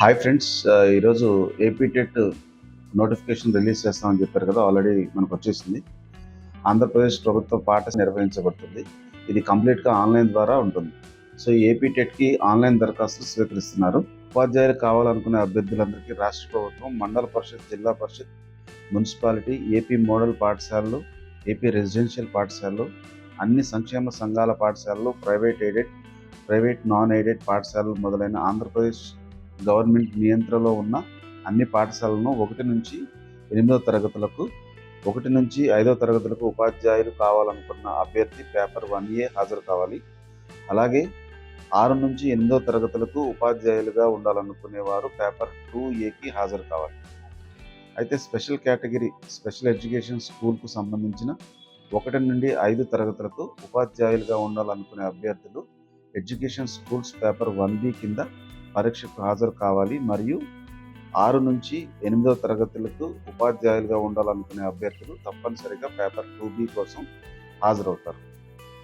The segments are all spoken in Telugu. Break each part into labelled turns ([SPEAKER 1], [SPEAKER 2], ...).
[SPEAKER 1] హాయ్ ఫ్రెండ్స్, ఈరోజు ఏపీ టెట్ నోటిఫికేషన్ రిలీజ్ చేస్తామని చెప్పారు కదా. ఆల్రెడీ మనకు వచ్చేసింది. ఆంధ్రప్రదేశ్ ప్రభుత్వ పాఠశాల నిర్వహించబడుతుంది. ఇది కంప్లీట్గా ఆన్లైన్ ద్వారా ఉంటుంది. సో ఈ ఏపీ టెట్కి ఆన్లైన్ దరఖాస్తులు స్వీకరిస్తున్నారు. ఉపాధ్యాయులు కావాలనుకునే అభ్యర్థులందరికీ రాష్ట్ర ప్రభుత్వం మండల పరిషత్, జిల్లా పరిషత్, మున్సిపాలిటీ, ఏపీ మోడల్ పాఠశాలలు, ఏపీ రెసిడెన్షియల్ పాఠశాలలు, అన్ని సంక్షేమ సంఘాల పాఠశాలలు, private aided, private non aided పాఠశాలలు మొదలైన ఆంధ్రప్రదేశ్ గవర్నమెంట్ నియంత్రణలో ఉన్న అన్ని పాఠశాలను 1 నుంచి 8వ తరగతులకు, 1 నుంచి 5వ తరగతులకు ఉపాధ్యాయులు కావాలనుకున్న అభ్యర్థి పేపర్ 1A హాజరు కావాలి. అలాగే 6 నుంచి 8వ తరగతులకు ఉపాధ్యాయులుగా ఉండాలనుకునేవారు పేపర్ 2Aకి హాజరు కావాలి. అయితే స్పెషల్ కేటగిరీ స్పెషల్ ఎడ్యుకేషన్ స్కూల్కు సంబంధించిన 1 నుండి 5 తరగతులకు ఉపాధ్యాయులుగా ఉండాలనుకునే అభ్యర్థులు ఎడ్యుకేషన్ స్కూల్స్ పేపర్ 1B కింద పరీక్షకు హాజరు కావాలి. మరియు 6 నుంచి 8వ తరగతులకు ఉపాధ్యాయులుగా ఉండాలనుకునే అభ్యర్థులు తప్పనిసరిగా పేపర్ 2B కోసం హాజరవుతారు.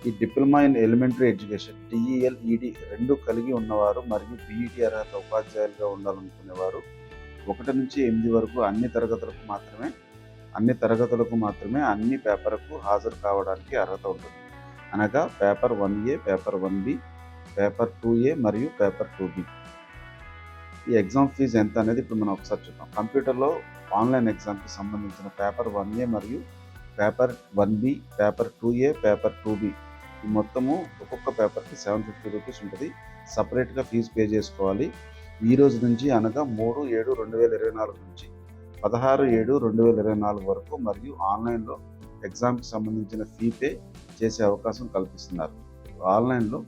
[SPEAKER 1] ఈ diploma in elementary education DEL, ED రెండు కలిగి ఉన్నవారు మరియు BEd అర్హత ఉపాధ్యాయులుగా ఉండాలనుకునేవారు 1 నుంచి 8 వరకు అన్ని తరగతులకు మాత్రమే అన్ని పేపర్కు హాజరు కావడానికి అర్హత ఉంటుంది. అనగా paper 1A, paper 1B, paper 2A మరియు పేపర్ 2B. ఈ ఎగ్జామ్ ఫీజు ఎంత అనేది ఇప్పుడు మనం ఒకసారి చూద్దాం. కంప్యూటర్లో ఆన్లైన్ ఎగ్జామ్కి సంబంధించిన పేపర్ 1A మరియు paper 1B, paper 2A, paper 2B ఈ మొత్తము ఒక్కొక్క పేపర్కి 750 రూపీస్ ఉంటుంది. సపరేట్గా ఫీజు పే చేసుకోవాలి. ఈ రోజు నుంచి అనగా 3/7/2024 నుంచి 16/7/2024 వరకు మరియు ఆన్లైన్లో ఎగ్జామ్కి సంబంధించిన ఫీ పే చేసే అవకాశం కల్పిస్తున్నారు. ఆన్లైన్లో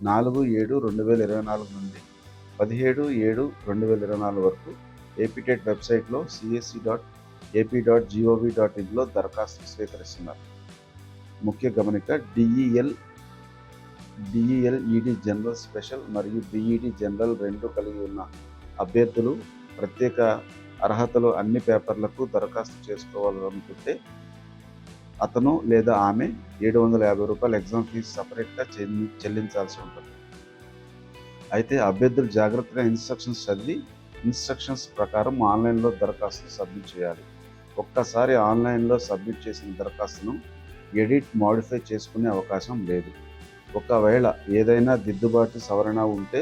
[SPEAKER 1] 4/7/2024 నుండి 17/7/2024 వరకు ఏపీటెట్ వెబ్సైట్లో csc.ap.gov.inలో దరఖాస్తులు స్వీకరిస్తున్నారు. ముఖ్య గమనిక, DEL, ED జనరల్ స్పెషల్ మరియు BEd జనరల్ రెండు కలిగి ఉన్న అభ్యర్థులు ప్రత్యేక అర్హతలు అన్ని పేపర్లకు దరఖాస్తు చేసుకోవాలనుకుంటే అతను లేదా ఆమె 750 రూపాయల ఎగ్జామ్ ఫీజు సపరేట్గా చెల్లించాల్సి ఉంటుంది. అయితే అభ్యర్థులు జాగ్రత్తగా ఇన్స్ట్రక్షన్స్ చదివి ఇన్స్ట్రక్షన్స్ ప్రకారం ఆన్లైన్లో దరఖాస్తును సబ్మిట్ చేయాలి. ఒక్కసారి ఆన్లైన్లో సబ్మిట్ చేసిన దరఖాస్తును ఎడిట్, మోడిఫై చేసుకునే అవకాశం లేదు. ఒకవేళ ఏదైనా దిద్దుబాటు, సవరణ ఉంటే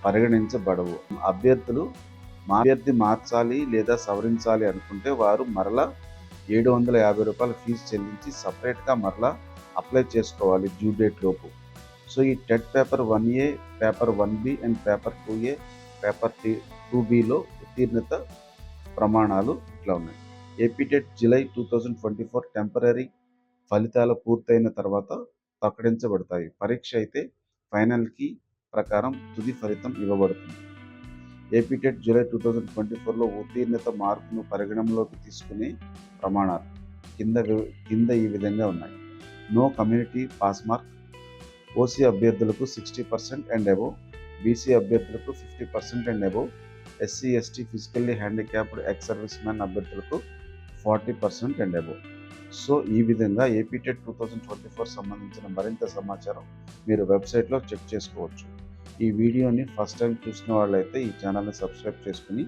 [SPEAKER 1] పరిగణించబడవు. అభ్యర్థి మార్చాలి లేదా సవరించాలి అనుకుంటే వారు మరలా 750 రూపాయల ఫీజు చెల్లించి సపరేట్గా మరలా అప్లై చేసుకోవాలి డ్యూ డేట్ లోపు. సో ఈ TET paper 1A, paper 1B and paper 2A, paper 2Bలో ఉత్తీర్ణత ప్రమాణాలు ఇట్లా ఉన్నాయి. ఏపీటెట్ జూలై 2024 టెంపరరీ ఫలితాలు పూర్తయిన తర్వాత ప్రకటించబడతాయి. పరీక్ష అయితే ఫైనల్కి ప్రకారం తుది ఫలితం ఇవ్వబడుతుంది. ఏపీటెట్ జూలై 2024లో ఉత్తీర్ణత మార్కును పరిగణనలోకి తీసుకునే ప్రమాణాలు కింద ఈ విధంగా ఉన్నాయి. No community pass mark. OC అభ్యర్థులకు 60% అండ్ అబోవ్, బీసీ అభ్యర్థులకు 50% and above, SC, ST, physically handicapped, ex service man అభ్యర్థులకు 40% అండ్ అబోవ్. సో ఈ విధంగా ఏపీటెట్ 2024 సంబంధించిన మరింత సమాచారం మీరు వెబ్సైట్లో చెక్ చేసుకోవచ్చు. ఈ వీడియోని ఫస్ట్ టైం చూసిన వాళ్ళైతే ఈ ఛానల్ని సబ్స్క్రైబ్ చేసుకుని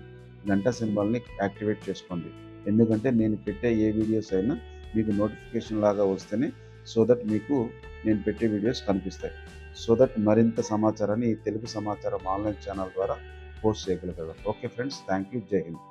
[SPEAKER 1] గంట సింబల్ని యాక్టివేట్ చేసుకోండి. ఎందుకంటే నేను పెట్టే ఏ వీడియోస్ అయినా మీకు నోటిఫికేషన్ లాగా వస్తేనే సో దట్ మీకు నేను పెట్టే వీడియోస్ కనిపిస్తాయి. సో దట్ మరింత సమాచారాన్ని ఈ తెలుగు సమాచారం ఆన్లైన్ ఛానల్ ద్వారా పోస్ట్ చేయగలుగుతారు. Okay friends, thank you. జై హింద్.